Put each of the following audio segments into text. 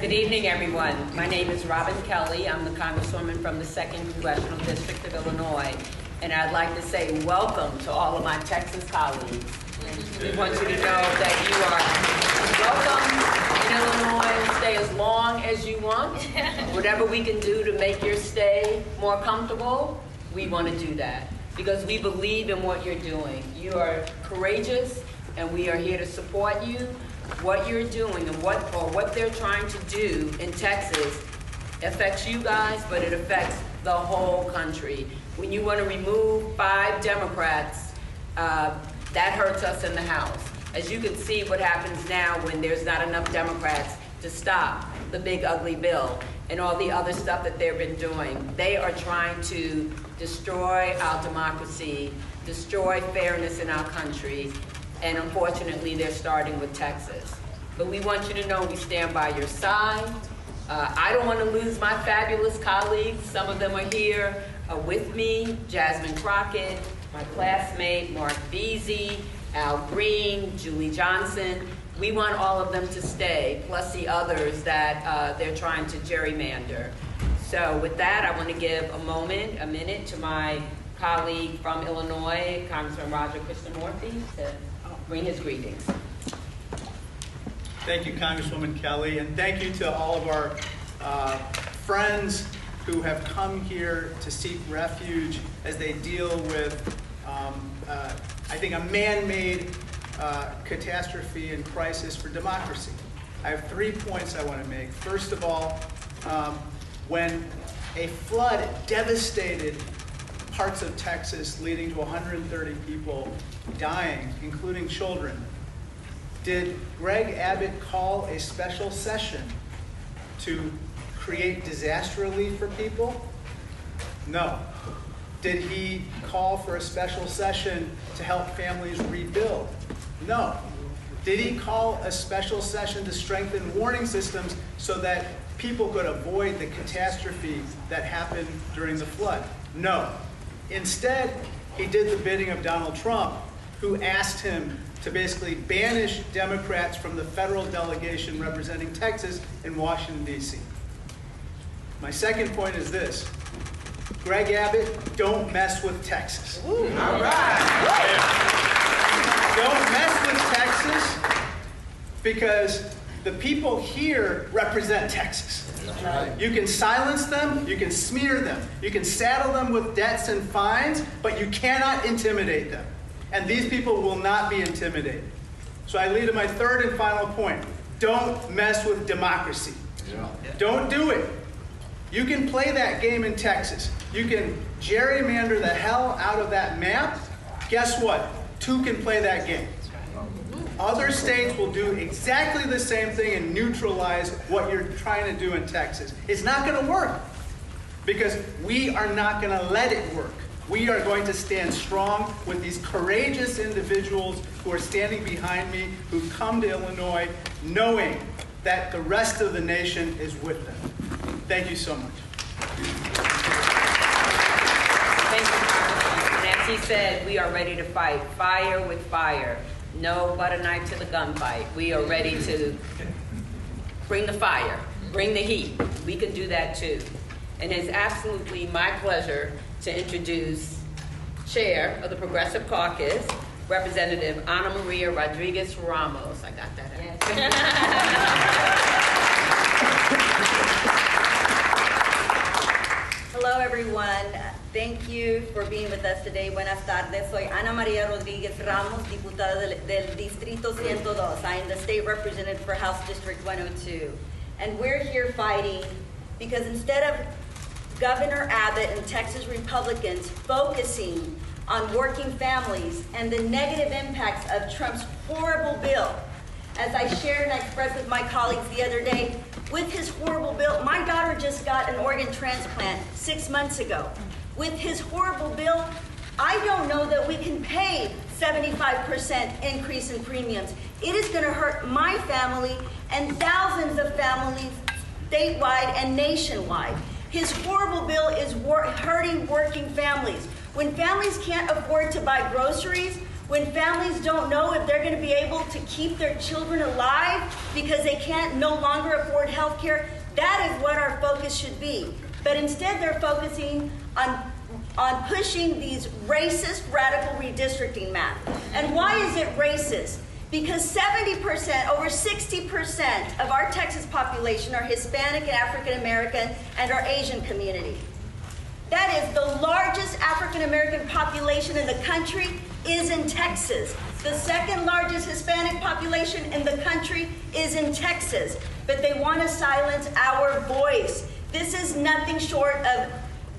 Good evening, everyone. My name is Robin Kelly. I'm the Congresswoman from the 2nd Congressional District of Illinois. And I'd like to say welcome to all of my Texas colleagues. We want you to know that you are welcome in Illinois. Stay as long as you want. Whatever we can do to make your stay more comfortable, we want to do that. Because we believe in what you're doing. You are courageous, and we are here to support you. What you're doing and what they're trying to do in Texas affects you guys, but it affects the whole country. When you want to remove 5 Democrats, that hurts us in the House. As you can see what happens now when there's not enough Democrats to stop the big ugly bill and all the other stuff that they've been doing. They are trying to destroy our democracy, destroy fairness in our country, and unfortunately, they're starting with Texas. But we want you to know we stand by your side. I don't want to lose my fabulous colleagues. Some of them are here with me. Jasmine Crockett, my classmate, Mark Veazey, Al Green, Julie Johnson. We want all of them to stay, plus the others that they're trying to gerrymander. So with that, I want to give a minute to my colleague from Illinois, Congressman Roger Krishnamurthy, to bring his greetings. Thank you, Congresswoman Kelly, and thank you to all of our friends who have come here to seek refuge as they deal with, I think, a man-made catastrophe and crisis for democracy. I have 3 points I want to make. First of all, when a flood devastated parts of Texas, leading to 130 people dying, including children, did Greg Abbott call a special session to create disaster relief for people? No. Did he call for a special session to help families rebuild? No. Did he call a special session to strengthen warning systems so that people could avoid the catastrophe that happened during the flood? No. Instead, he did the bidding of Donald Trump, who asked him to basically banish Democrats from the federal delegation representing Texas in Washington, D.C. My second point is this. Greg Abbott, don't mess with Texas. All right. Don't mess with Texas, because the people here represent Texas. You can silence them, you can smear them, you can saddle them with debts and fines, but you cannot intimidate them. And these people will not be intimidated. So I lead to my third and final point. Don't mess with democracy. Don't do it. You can play that game in Texas. You can gerrymander the hell out of that map. Guess what? 2 can play that game. Other states will do exactly the same thing and neutralize what you're trying to do in Texas. It's not going to work, because we are not going to let it work. We are going to stand strong with these courageous individuals who are standing behind me, who've come to Illinois knowing that the rest of the nation is with them. Thank you so much. Thank you, Congressman. And as he said, we are ready to fight fire with fire. No butter knife to the gunfight. We are ready to bring the fire, bring the heat. We can do that too. And it's absolutely my pleasure to introduce Chair of the Progressive Caucus, Representative Ana Maria Rodriguez Ramos. I got that out. Hello, everyone. Thank you for being with us today. Buenas tardes. Soy Ana Maria Rodriguez Ramos, diputada del Distrito 102. I am the state representative for House District 102. And we're here fighting because instead of Governor Abbott and Texas Republicans focusing on working families and the negative impacts of Trump's horrible bill, as I shared and I expressed with my colleagues the other day, with his horrible bill, my daughter just got an organ transplant 6 months ago. With his horrible bill, I don't know that we can pay 75% increase in premiums. It is going to hurt my family and thousands of families statewide and nationwide. His horrible bill is hurting working families. When families can't afford to buy groceries, when families don't know if they're going to be able to keep their children alive because they can't no longer afford health care, that is what our focus should be. But instead they're focusing on pushing these racist, radical redistricting maps. And why is it racist? Because 70%, over 60% of our Texas population are Hispanic and African American and our Asian community. That is the largest African American population in the country is in Texas. The second largest Hispanic population in the country is in Texas. But they want to silence our voice. This is nothing short of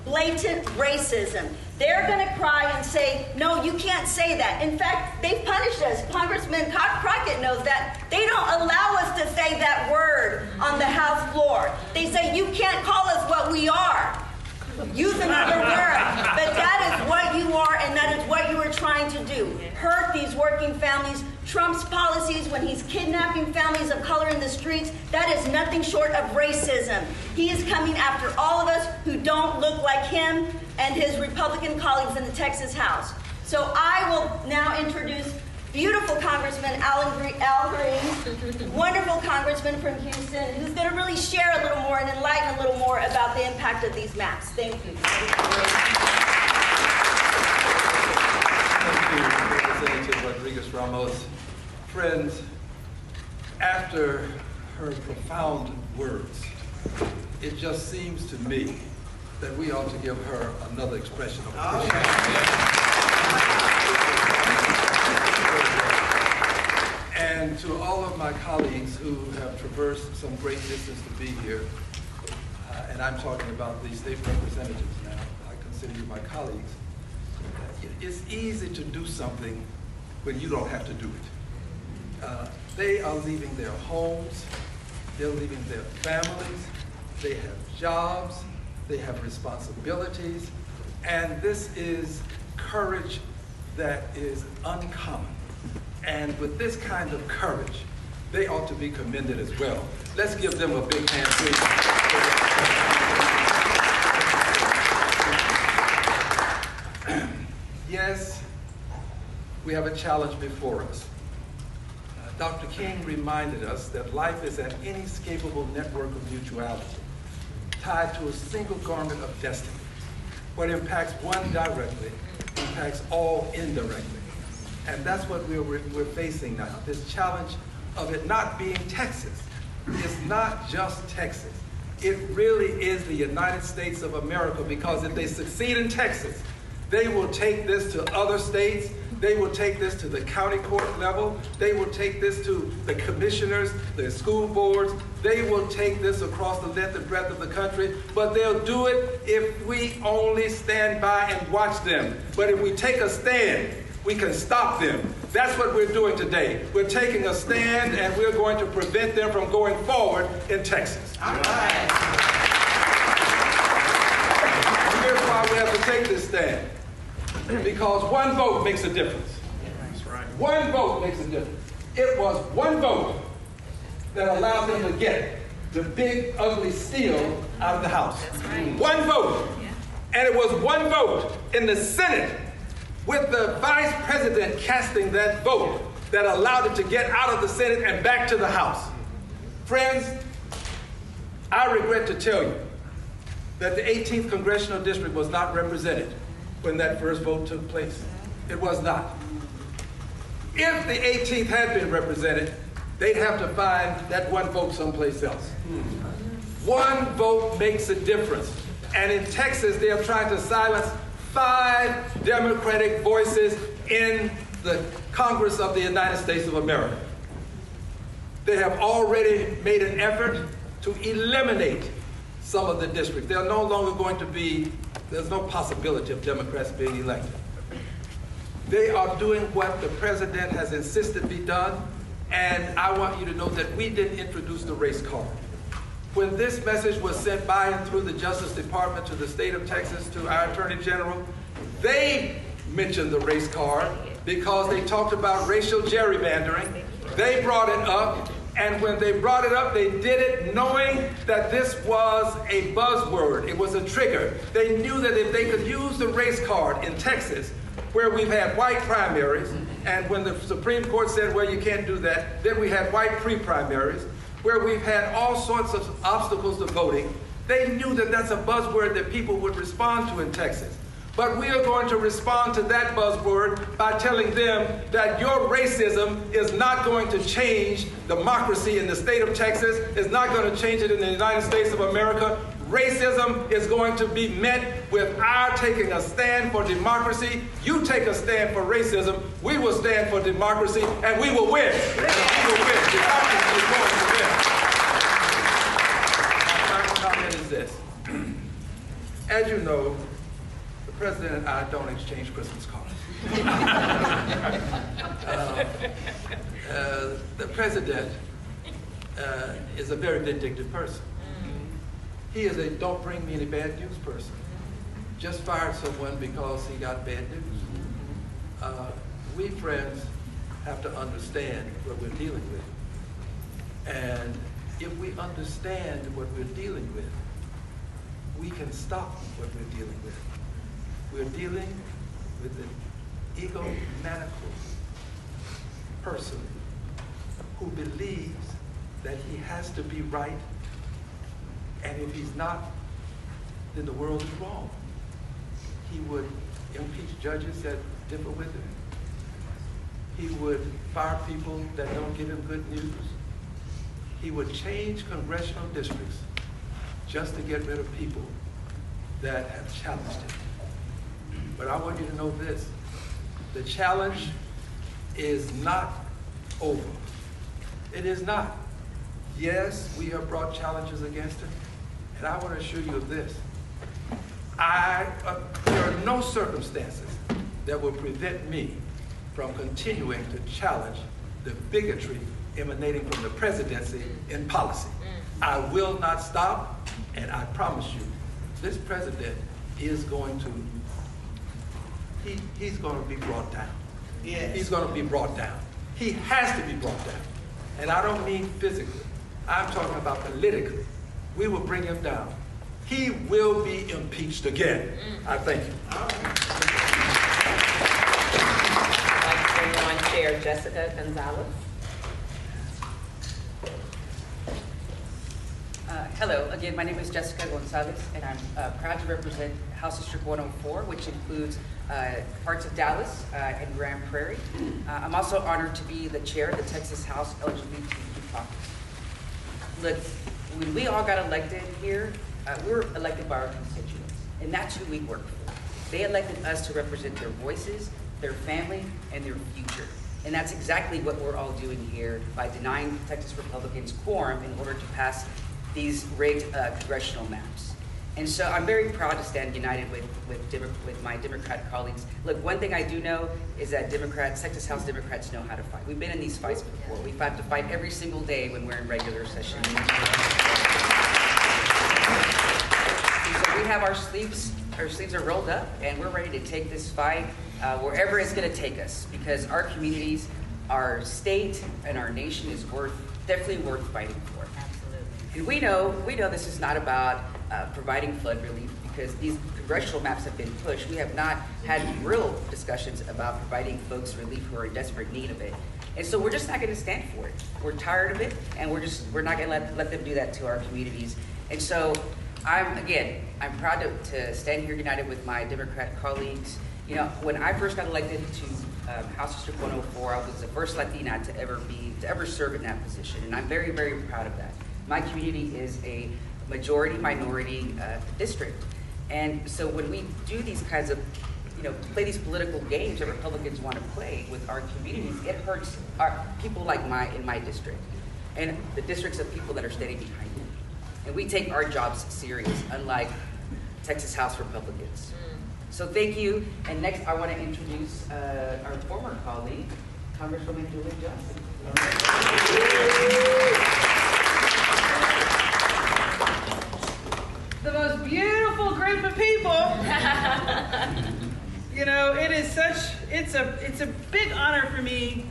blatant racism. They're going to cry and say, no, you can't say that. In fact, they've punished us. Congressman Crockett knows that. They don't allow us to say that word on the House floor. They say, you can't call us what we are. Use another word. But that is what you are, and that is what you are trying to do. Hurt these working families. Trump's policies when he's kidnapping families of color in the streets, that is nothing short of racism. He is coming after all of us who don't look like him and his Republican colleagues in the Texas House. So I will now introduce beautiful Congressman Al Green, wonderful congressman from Houston, who's going to really share a little more and enlighten a little more about the impact of these maps. Thank you. Thank you, Representative Rodriguez-Ramos. Friends, after her profound words, it just seems to me that we ought to give her another expression of appreciation. And to all of my colleagues who have traversed some great distance to be here, and I'm talking about the state representatives now, I consider you my colleagues, it's easy to do something when you don't have to do it. They are leaving their homes, they're leaving their families, they have jobs, they have responsibilities, and this is courage that is uncommon. And with this kind of courage, they ought to be commended as well. Let's give them a big hand, please. Yes, we have a challenge before us. Dr. King reminded us that life is an inescapable network of mutuality, tied to a single garment of destiny. What impacts one directly impacts all indirectly. And that's what we're facing now, this challenge of it not being Texas. It's not just Texas. It really is the United States of America, because if they succeed in Texas, they will take this to other states. They will take this to the county court level. They will take this to the commissioners, the school boards. They will take this across the length and breadth of the country, but they'll do it if we only stand by and watch them. But if we take a stand, we can stop them. That's what we're doing today. We're taking a stand, and we're going to prevent them from going forward in Texas. All right. Here's why we have to take this stand. Because one vote makes a difference. That's right. One vote makes a difference. It was one vote that allowed them to get the big, ugly steal out of the House. That's right. One vote. Yeah. And it was one vote in the Senate, with the vice president casting that vote, that allowed it to get out of the Senate and back to the House. Friends, I regret to tell you that the 18th Congressional District was not represented when that first vote took place. It was not. If the 18th had been represented, they'd have to find that one vote someplace else. One vote makes a difference. And in Texas, they are trying to silence 5 Democratic voices in the Congress of the United States of America. They have already made an effort to eliminate some of the districts. They're no longer going to be, there's no possibility of Democrats being elected. They are doing what the president has insisted be done, and I want you to know that we didn't introduce the race card. When this message was sent by and through the Justice Department to the state of Texas, to our Attorney General, they mentioned the race card because they talked about racial gerrymandering. They brought it up, and when they brought it up, they did it knowing that this was a buzzword. It was a trigger. They knew that if they could use the race card in Texas, where we've had white primaries, and when the Supreme Court said, well, you can't do that, then we had white pre-primaries, where we've had all sorts of obstacles to voting. They knew that that's a buzzword that people would respond to in Texas. But we are going to respond to that buzzword by telling them that your racism is not going to change democracy in the state of Texas, is not going to change it in the United States of America. Racism is going to be met with our taking a stand for democracy. You take a stand for racism, we will stand for democracy, and we will win. We will win. Democracy is going to win. My final comment is this. As you know, the President and I don't exchange Christmas cards. The President is a very vindictive person. He is a don't bring me any bad news person. Just fired someone because he got bad news. We friends have to understand what we're dealing with. And if we understand what we're dealing with, we can stop what we're dealing with. We're dealing with an egomaniacal person who believes that he has to be right, and if he's not, then the world is wrong. He would impeach judges that differ with him. He would fire people that don't give him good news. He would change congressional districts just to get rid of people that have challenged him. But I want you to know this. The challenge is not over. It is not. Yes, we have brought challenges against him. And I want to assure you of this. There are no circumstances that will prevent me from continuing to challenge the bigotry emanating from the presidency in policy. I will not stop, and I promise you, this president is going to, he's going to be brought down. Yes. He's going to be brought down. He has to be brought down. And I don't mean physically. I'm talking about politically. We will bring him down. He will be impeached again. I thank you. I'd like to bring on Chair Jessica Gonzalez. Hello, again, my name is Jessica Gonzalez, and I'm proud to represent House District 104, which includes parts of Dallas and Grand Prairie. I'm also honored to be the chair of the Texas House LGBTQ caucus. Look, when we all got elected here, we were elected by our constituents, and that's who we work for. They elected us to represent their voices, their family, and their future. And that's exactly what we're all doing here by denying Texas Republicans quorum in order to pass these rigged congressional maps. And so I'm very proud to stand united with my Democrat colleagues. Look, one thing I do know is that Texas House Democrats know how to fight. We've been in these fights before. We've had to fight every single day when we're in regular session. So we have our sleeves are rolled up, and we're ready to take this fight wherever it's gonna take us, because our communities, our state, and our nation is definitely worth fighting for. And we know this is not about providing flood relief, because these congressional maps have been pushed. We have not had real discussions about providing folks relief who are in desperate need of it. And so we're just not gonna stand for it. We're tired of it, and we're not gonna let them do that to our communities. And so I'm proud to stand here united with my Democrat colleagues. You know, when I first got elected to House District 104, I was the first Latina to ever serve in that position, and I'm very, very proud of that. My community is a majority-minority district. And so when we do these kinds of, play these political games that Republicans want to play with our communities, it hurts people like in my district and the districts of people that are standing behind me. And we take our jobs serious, unlike Texas House Republicans. So thank you. And next I want to introduce our former colleague, Congresswoman Julie Johnson. The most beautiful group of people. It is it's a big honor for me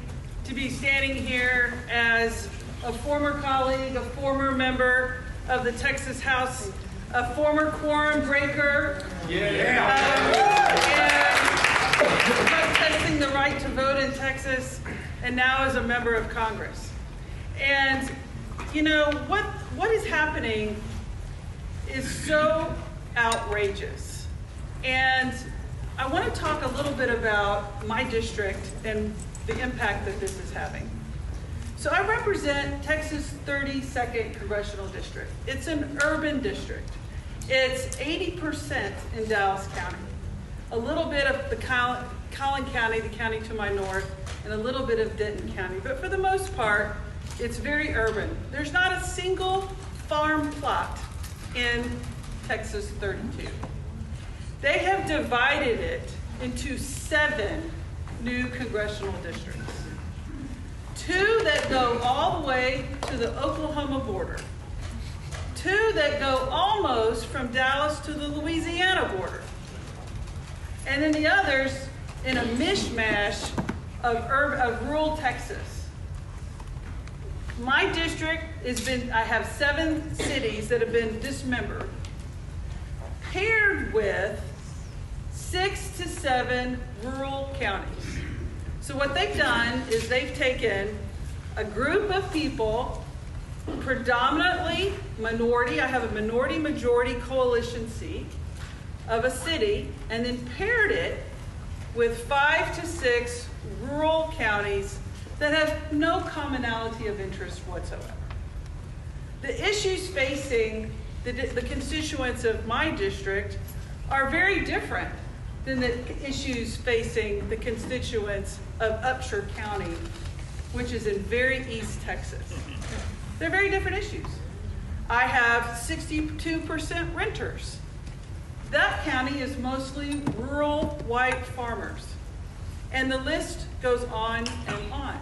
to be standing here as a former colleague, a former member of the Texas House, a former quorum breaker. Yeah. protesting the right to vote in Texas, and now as a member of Congress. And you know, what is happening is so outrageous. And I want to talk a little bit about my district and the impact that this is having. So I represent Texas' 32nd Congressional District. It's an urban district. It's 80% in Dallas County. A little bit of the Collin County, the county to my north, and a little bit of Denton County. But for the most part, it's very urban. There's not a single farm plot in Texas 32. They have divided it into 7 new congressional districts. 2 that go all the way to the Oklahoma border. 2 that go almost from Dallas to the Louisiana border. And then the others in a mishmash of rural Texas. My district I have 7 cities that have been dismembered, paired with 6 to 7 rural counties. So what they've done is they've taken a group of people, predominantly minority, I have a minority-majority coalition seat of a city, and then paired it with 5 to 6 rural counties that have no commonality of interest whatsoever. The issues facing the constituents of my district are very different than the issues facing the constituents of Upshur County, which is in very East Texas. They're very different issues. I have 62% renters. That county is mostly rural white farmers. And the list goes on and on.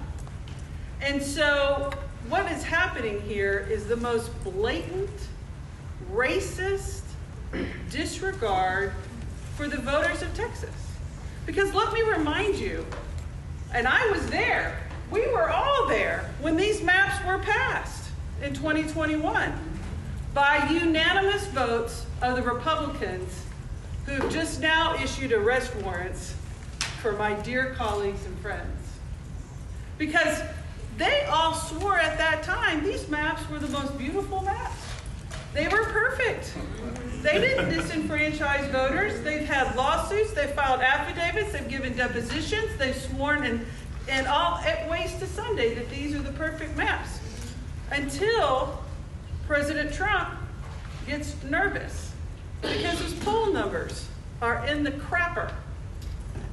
And so what is happening here is the most blatant, racist disregard for the voters of Texas. Because let me remind you, and I was there, we were all there when these maps were passed in 2021 by unanimous votes of the Republicans who've just now issued arrest warrants for my dear colleagues and friends. Because they all swore at that time these maps were the most beautiful maps. They were perfect. They didn't disenfranchise voters. They've had lawsuits, they've filed affidavits, they've given depositions, they've sworn and all it ways to Sunday that these are the perfect maps. Until President Trump gets nervous because his poll numbers are in the crapper.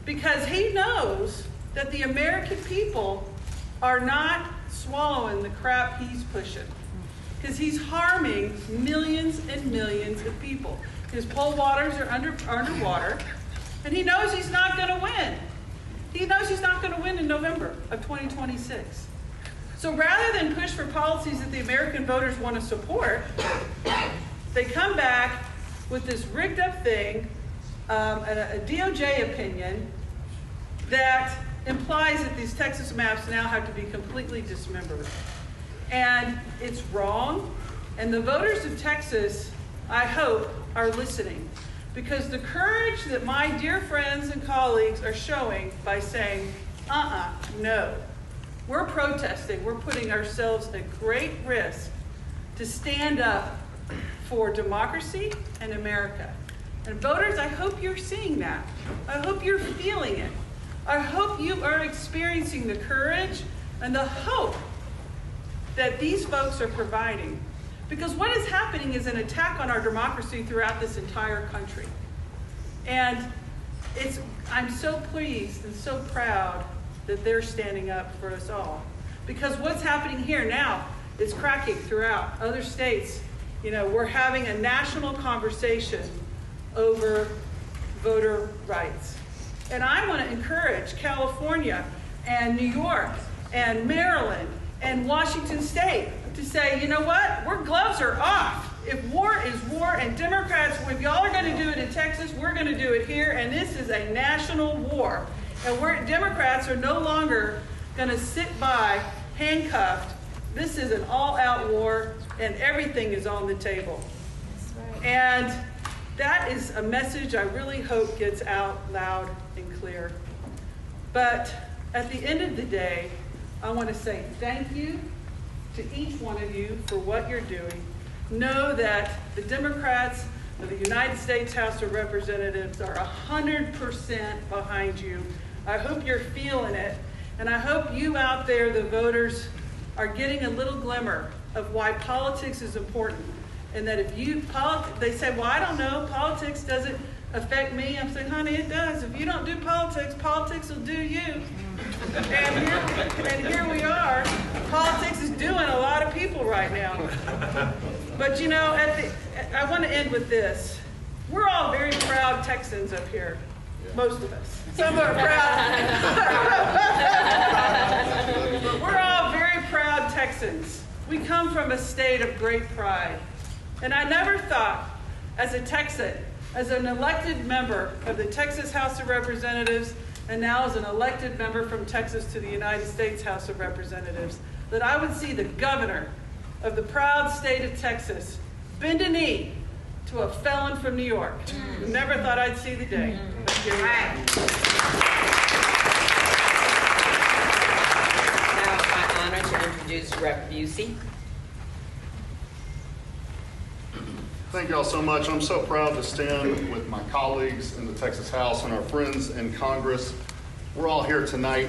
Because he knows that the American people are not swallowing the crap he's pushing. Because he's harming millions and millions of people. His poll waters are underwater, and he knows he's not going to win. He knows he's not going to win in November of 2026. So rather than push for policies that the American voters want to support, they come back with this rigged up thing, a DOJ opinion that implies that these Texas maps now have to be completely dismembered. And it's wrong. And the voters of Texas, I hope, are listening. Because the courage that my dear friends and colleagues are showing by saying, no. We're protesting. We're putting ourselves at great risk to stand up for democracy and America. And voters, I hope you're seeing that. I hope you're feeling it. I hope you are experiencing the courage and the hope that these folks are providing. Because what is happening is an attack on our democracy throughout this entire country. And I'm so pleased and so proud that they're standing up for us all. Because what's happening here now is cracking throughout other states. You know, we're having a national conversation over voter rights. And I want to encourage California and New York and Maryland and Washington State to say, you know what, gloves are off. If war is war, and Democrats, if y'all are going to do it in Texas, we're going to do it here, and this is a national war. And Democrats are no longer going to sit by handcuffed. This is an all-out war, and everything is on the table. That's right. And That is a message I really hope gets out loud and clear. But at the end of the day, I want to say thank you to each one of you for what you're doing. Know that the Democrats of the United States House of Representatives are 100% behind you. I hope you're feeling it, and I hope you out there, the voters, are getting a little glimmer of why politics is important. And that if you, they say, well, I don't know, politics doesn't affect me. I'm saying, honey, it does. If you don't do politics, politics will do you. And here we are. Politics is doing a lot of people right now. But you know, I want to end with this. We're all very proud Texans up here. Most of us. Some are proud. But we're all very proud Texans. We come from a state of great pride. And I never thought, as a Texan, as an elected member of the Texas House of Representatives, and now as an elected member from Texas to the United States House of Representatives, that I would see the governor of the proud state of Texas bend a knee to a felon from New York. Never thought I'd see the day. But here we are. Now it's my honor to introduce Rep. Busey. Thank you all so much. I'm so proud to stand with my colleagues in the Texas House and our friends in Congress. We're all here tonight,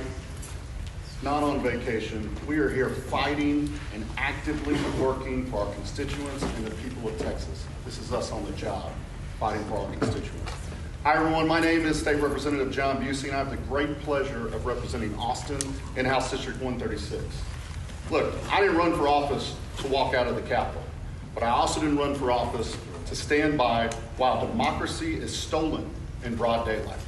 not on vacation. We are here fighting and actively working for our constituents and the people of Texas. This is us on the job, fighting for our constituents. Hi everyone, my name is State Representative John Busey, and I have the great pleasure of representing Austin in House District 136. Look, I didn't run for office to walk out of the Capitol. But I also didn't run for office to stand by while democracy is stolen in broad daylight.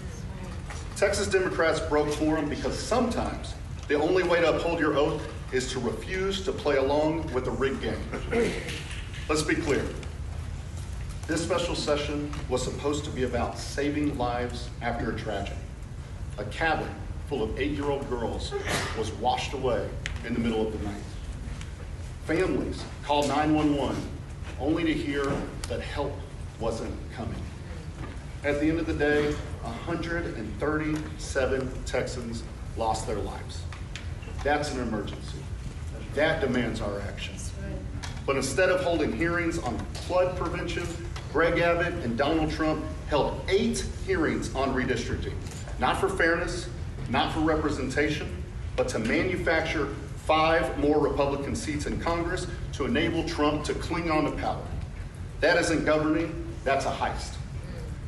Texas Democrats broke quorum because sometimes the only way to uphold your oath is to refuse to play along with the rigged game. Let's be clear. This special session was supposed to be about saving lives after a tragedy. A cabin full of 8-year-old girls was washed away in the middle of the night. Families called 911 only to hear that help wasn't coming. At the end of the day, 137 Texans lost their lives. That's an emergency. That demands our action. But instead of holding hearings on flood prevention, Greg Abbott and Donald Trump held 8 hearings on redistricting. Not for fairness, not for representation, but to manufacture 5 more Republican seats in Congress to enable Trump to cling on to power. That isn't governing, that's a heist.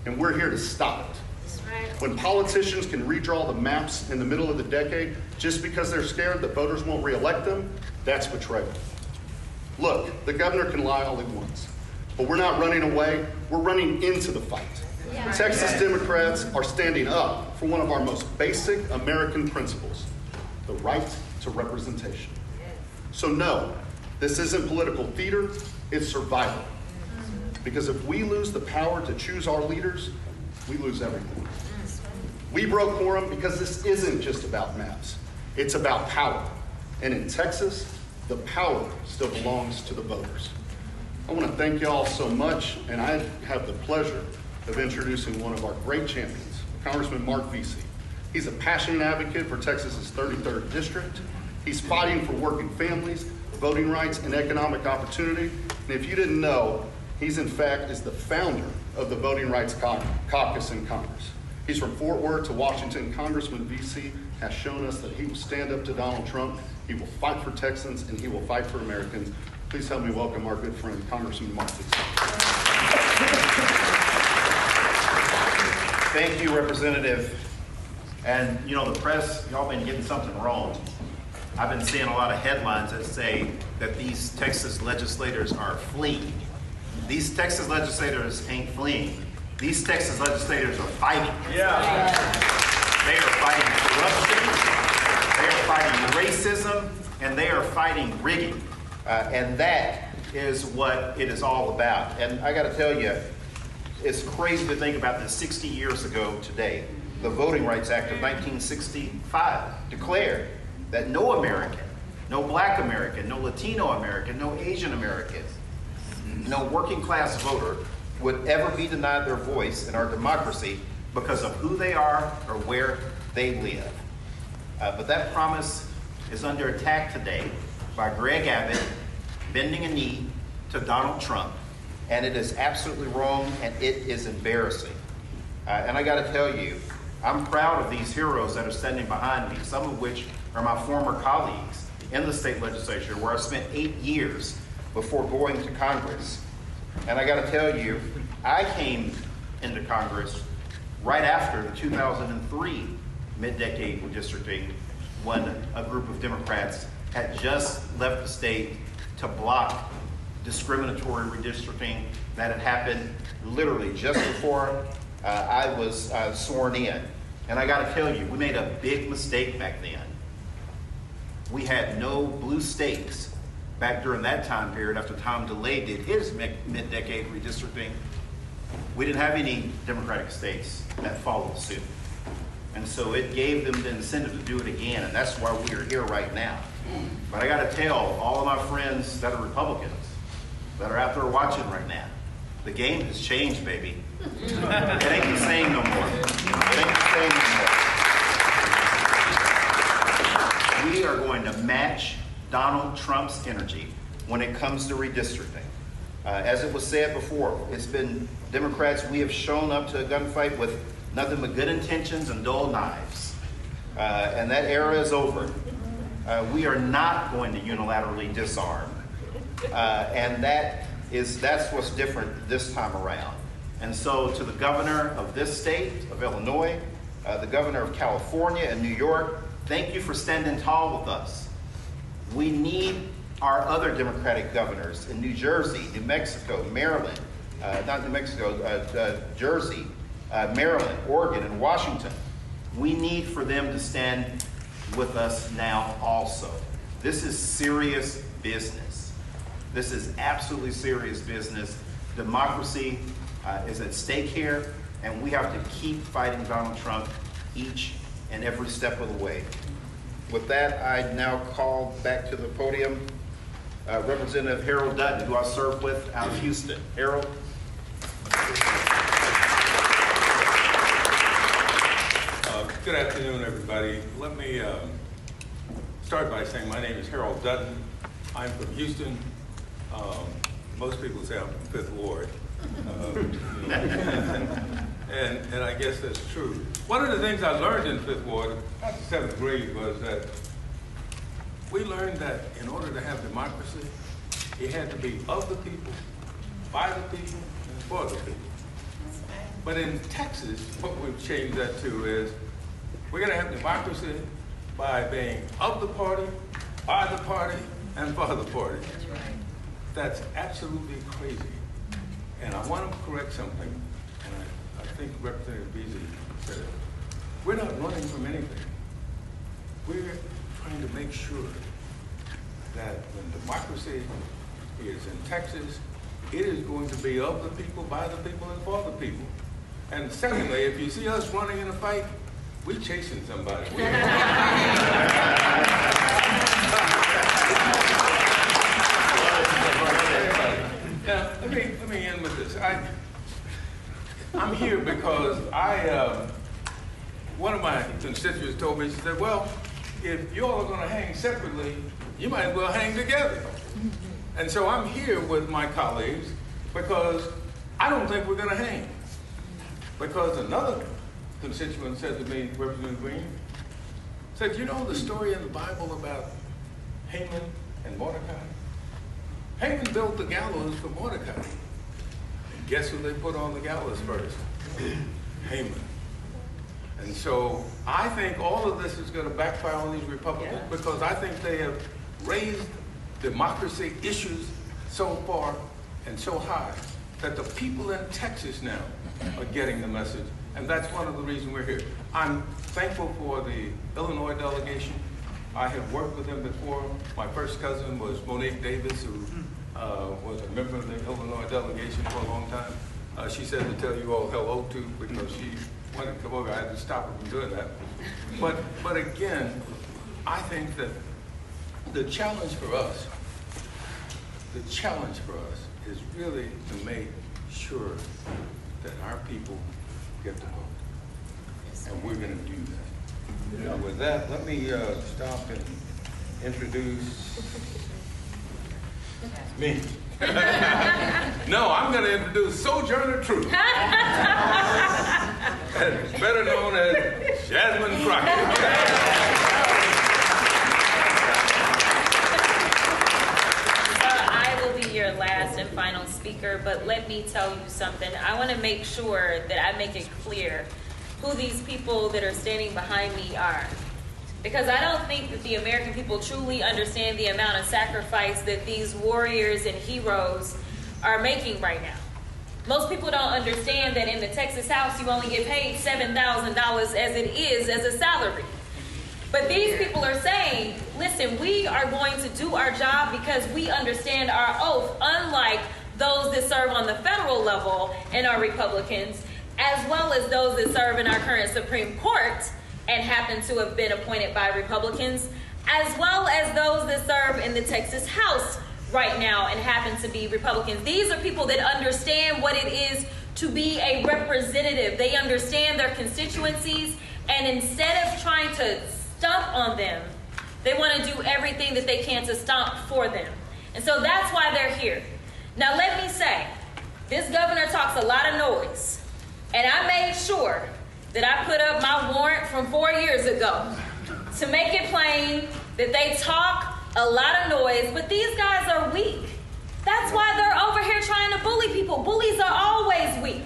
And we're here to stop it. When politicians can redraw the maps in the middle of the decade just because they're scared that voters won't reelect them, that's betrayal. Look, the governor can lie all he wants, but we're not running away, we're running into the fight. Yeah. Texas Democrats are standing up for one of our most basic American principles, the right to representation. So no, this isn't political theater, it's survival. Because if we lose the power to choose our leaders, we lose everything. We broke quorum because this isn't just about maps, it's about power. And in Texas, the power still belongs to the voters. I want to thank you all so much, and I have the pleasure of introducing one of our great champions, Congressman Mark Vesey. He's a passionate advocate for Texas's 33rd district. He's fighting for working families, voting rights, and economic opportunity. And if you didn't know, he's in fact is the founder of the Voting Rights Caucus in Congress. He's from Fort Worth to Washington. Congressman Vesey has shown us that he will stand up to Donald Trump, he will fight for Texans, and he will fight for Americans. Please help me welcome our good friend, Congressman Mark Vesey. Thank you, Representative. And you know, the press, y'all been getting something wrong. I've been seeing a lot of headlines that say that these Texas legislators are fleeing. These Texas legislators ain't fleeing. These Texas legislators are fighting. Yeah. They are fighting corruption, they are fighting racism, and they are fighting rigging. And that is what it is all about. And I gotta tell you, it's crazy to think about this 60 years ago today. The Voting Rights Act of 1965 declared that no American, no Black American, no Latino American, no Asian American, no working class voter would ever be denied their voice in our democracy because of who they are or where they live. But that promise is under attack today by Greg Abbott bending a knee to Donald Trump. And it is absolutely wrong, and it is embarrassing. And I gotta tell you, I'm proud of these heroes that are standing behind me, some of which are my former colleagues in the state legislature, where I spent 8 years before going to Congress. And I gotta tell you, I came into Congress right after the 2003 mid-decade redistricting, when a group of Democrats had just left the state to block discriminatory redistricting that had happened literally just before I was sworn in. And I gotta tell you, we made a big mistake back then. We had no blue states back during that time period after Tom DeLay did his mid-decade redistricting. We didn't have any Democratic states that followed suit. And so it gave them the incentive to do it again, and that's why we are here right now. But I gotta tell all of my friends that are Republicans, that are out there watching right now, the game has changed, baby. It ain't the same no more. It ain't the same no more. We are going to match Donald Trump's energy when it comes to redistricting. As it was said before, it's been Democrats, we have shown up to a gunfight with nothing but good intentions and dull knives. And that era is over. We are not going to unilaterally disarm. And that's what's different this time around. And so to the governor of this state, of Illinois, the governor of California and New York, thank you for standing tall with us. We need our other Democratic governors in New Jersey, New Mexico, Maryland, not New Mexico, Jersey, Maryland, Oregon, and Washington. We need for them to stand with us now also. This is serious business. This is absolutely serious business. Democracy is at stake here, and we have to keep fighting Donald Trump each and every step of the way. With that, I now call back to the podium Representative Harold Dutton, who I served with out of Houston. Harold. Good afternoon, everybody. Let me start by saying my name is Harold Dutton. I'm from Houston. Most people say I'm from 5th Ward. And I guess that's true. One of the things I learned in 5th Ward after 7th grade was that we learned that in order to have democracy, it had to be of the people, by the people, and for the people. But in Texas, what we've changed that to is we're going to have democracy by being of the party, by the party, and for the party. That's right. That's absolutely crazy. And I want to correct something, and I think Representative Beasley said it. We're not running from anything. We're trying to make sure that when democracy is in Texas, it is going to be of the people, by the people, and for the people. And secondly, if you see us running in a fight, we chasing somebody. Now, let me end with this. I'm here because one of my constituents told me, she said, well, if you all are going to hang separately, you might as well hang together. And so I'm here with my colleagues because I don't think we're going to hang. Because another constituent said to me, Representative Green, said, you know the story in the Bible about Haman and Mordecai? Haman built the gallows for Mordecai. And guess who they put on the gallows first? Haman. And so I think all of this is going to backfire on these Republicans because I think they have raised democracy issues so far and so high that the people in Texas now are getting the message. And that's one of the reasons we're here. I'm thankful for the Illinois delegation. I have worked with them before. My first cousin was Monique Davis, who was a member of the Illinois delegation for a long time. She said to tell you all hello to because she wanted to come over. I had to stop her from doing that. But again, I think that the challenge for us is really to make sure that our people get the vote. And we're going to do that. And with that, let me stop and introduce me. No, I'm going to introduce Sojourner Truth. Better known as Jasmine Crockett. Your last and final speaker, but let me tell you something. I want to make sure that I make it clear who these people that are standing behind me are. Because I don't think that the American people truly understand the amount of sacrifice that these warriors and heroes are making right now. Most people don't understand that in the Texas House, you only get paid $7,000 as it is as a salary. But these people are saying, listen, we are going to do our job because we understand our oath, unlike those that serve on the federal level and are Republicans, as well as those that serve in our current Supreme Court and happen to have been appointed by Republicans, as well as those that serve in the Texas House right now and happen to be Republicans. These are people that understand what it is to be a representative. They understand their constituencies, and instead of trying to stomp on them, they want to do everything that they can to stomp for them. And so that's why they're here. Now let me say, this governor talks a lot of noise. And I made sure that I put up my warrant from 4 years ago to make it plain that they talk a lot of noise, but these guys are weak. That's why they're over here trying to bully people. Bullies are always weak.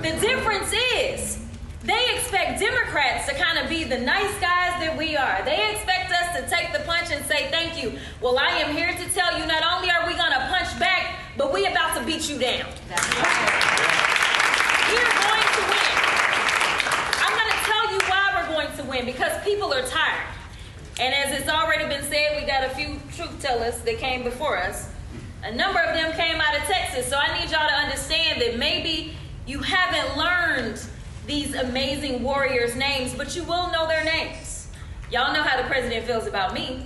The difference is, they expect Democrats to kind of be the nice guys that we are. They expect us to take the punch and say thank you. Well, I am here to tell you, not only are we going to punch back, but we about to beat you down. We're going to win. I'm going to tell you why we're going to win, because people are tired. And as it's already been said, we got a few truth tellers that came before us. A number of them came out of Texas, so I need y'all to understand that maybe you haven't learned these amazing warriors' names, but you will know their names. Y'all know how the president feels about me.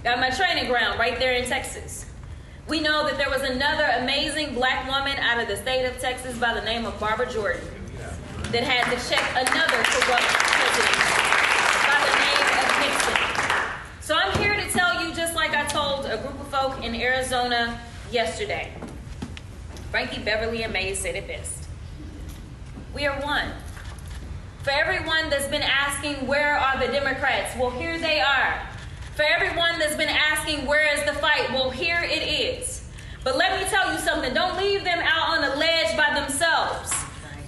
Got my training ground right there in Texas. We know that there was another amazing black woman out of the state of Texas by the name of Barbara Jordan that had to check another corrupt president by the name of Nixon. So I'm here to tell you, just like I told a group of folk in Arizona yesterday, Frankie Beverly and Mays said it best. We are one. For everyone that's been asking, where are the Democrats? Well, here they are. For everyone that's been asking, where is the fight? Well, here it is. But let me tell you something. Don't leave them out on the ledge by themselves.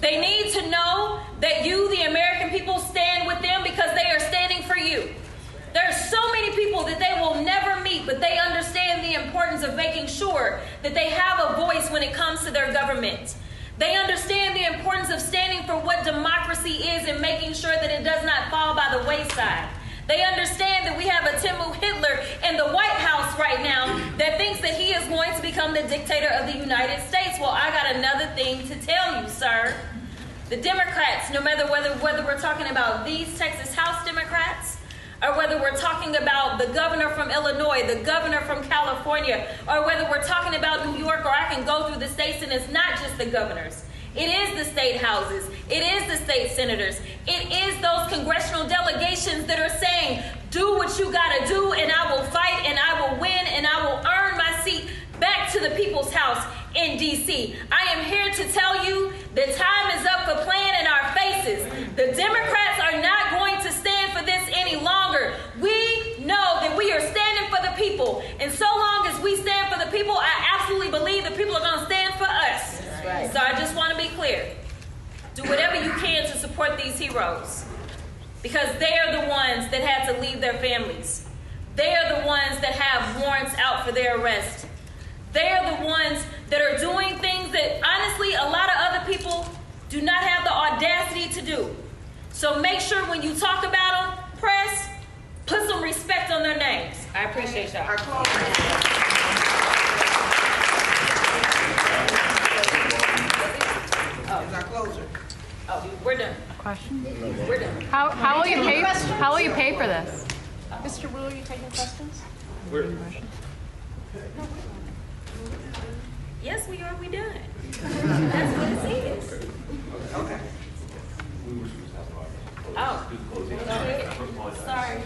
They need to know that you, the American people, stand with them because they are standing for you. There are so many people that they will never meet, but they understand the importance of making sure that they have a voice when it comes to their government. They understand the importance of standing for what democracy is and making sure that it does not fall by the wayside. They understand that we have a Timu Hitler in the White House right now that thinks that he is going to become the dictator of the United States. Well, I got another thing to tell you, sir. The Democrats, no matter whether we're talking about these Texas House Democrats, or whether we're talking about the governor from Illinois, the governor from California, or whether we're talking about New York, or I can go through the states, and it's not just the governors. It is the state houses. It is the state senators. It is those congressional delegations that are saying, do what you gotta do, and I will fight, and I will win, and I will earn my seat back to the people's house in D.C. I am here to tell you the time is up for playing in our faces. The Democrats are not going to stand for this any longer. We know that we are standing for the people. And so long as we stand for the people, I absolutely believe the people are going to stand for us. Right. So I just want to be clear. Do whatever you can to support these heroes, because they are the ones that had to leave their families. They are the ones that have warrants out for their arrest. They are the ones that are doing things that, honestly, a lot of other people do not have the audacity to do. So make sure when you talk about them, press, put some respect on their names. I appreciate y'all. Our closer. Oh, we're done. Question? We're done. How will you pay? How will you pay for this? Mr. Wu, are you taking questions? Yes, we are. We done. That's what it is. Okay. Oh. Sorry.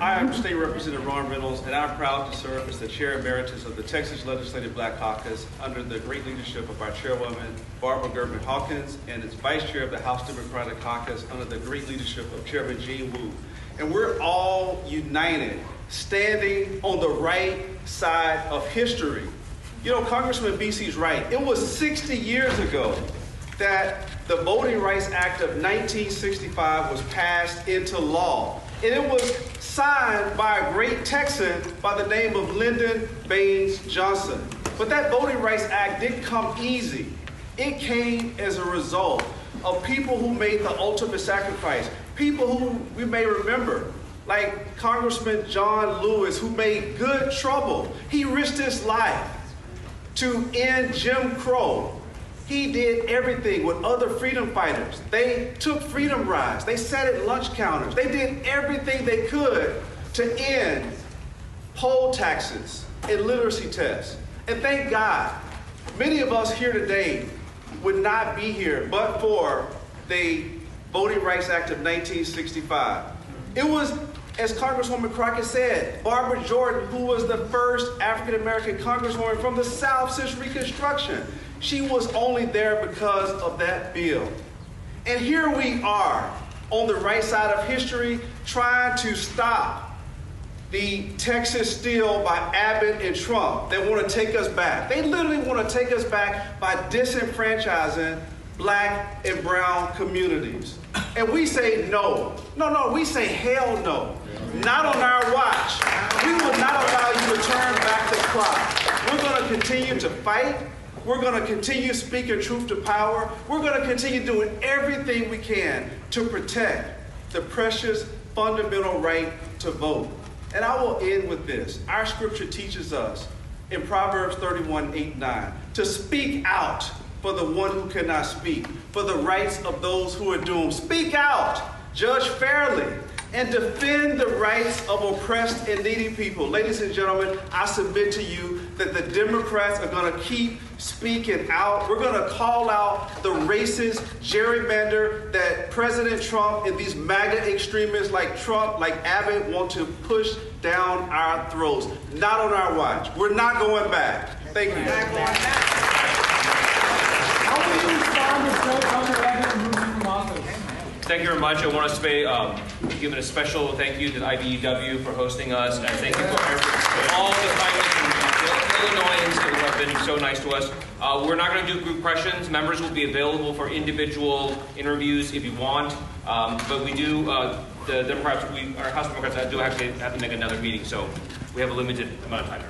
I am State Representative Ron Reynolds, and I'm proud to serve as the Chair Emeritus of the Texas Legislative Black Caucus under the great leadership of our Chairwoman, Barbara Gerben Hawkins, and as Vice Chair of the House Democratic Caucus under the great leadership of Chairman Gene Wu. And we're all united, standing on the right side of history. You know, Congressman BC's right. It was 60 years ago that the Voting Rights Act of 1965 was passed into law. And it was signed by a great Texan by the name of Lyndon Baines Johnson. But that Voting Rights Act didn't come easy. It came as a result of people who made the ultimate sacrifice, people who we may remember, like Congressman John Lewis, who made good trouble. He risked his life to end Jim Crow. He did everything with other freedom fighters. They took freedom rides. They sat at lunch counters. They did everything they could to end poll taxes and literacy tests. And thank God, many of us here today would not be here but for the Voting Rights Act of 1965. It was, as Congresswoman Crockett said, Barbara Jordan, who was the first African-American congresswoman from the South since Reconstruction. She was only there because of that bill. And here we are on the right side of history trying to stop the Texas steal by Abbott and Trump. They want to take us back. They literally want to take us back by disenfranchising Black and brown communities. And we say no. No, we say hell no. Not on our watch. We will not allow you to turn back the clock. We're going to continue to fight. We're going to continue speaking truth to power. We're going to continue doing everything we can to protect the precious fundamental right to vote. And I will end with this. Our scripture teaches us in Proverbs 31:8-9 to speak out for the one who cannot speak, for the rights of those who are doomed. Speak out, judge fairly, and defend the rights of oppressed and needy people. Ladies and gentlemen, I submit to you that the Democrats are going to keep speaking out. We're going to call out the racist gerrymander that President Trump and these MAGA extremists like Trump, like Abbott, want to push down our throats. Not on our watch. We're not going back. Thank you. How will you respond to Judge Hunter Abbott removing from office? Thank you very much. I want to say, give a special thank you to the IBEW for hosting us, and thank you for all the Illinoisans who have been so nice to us. We're not going to do group questions. Members will be available for individual interviews if you want, but we do, the Democrats, our House Democrats do actually have to make another meeting, so we have a limited amount of time.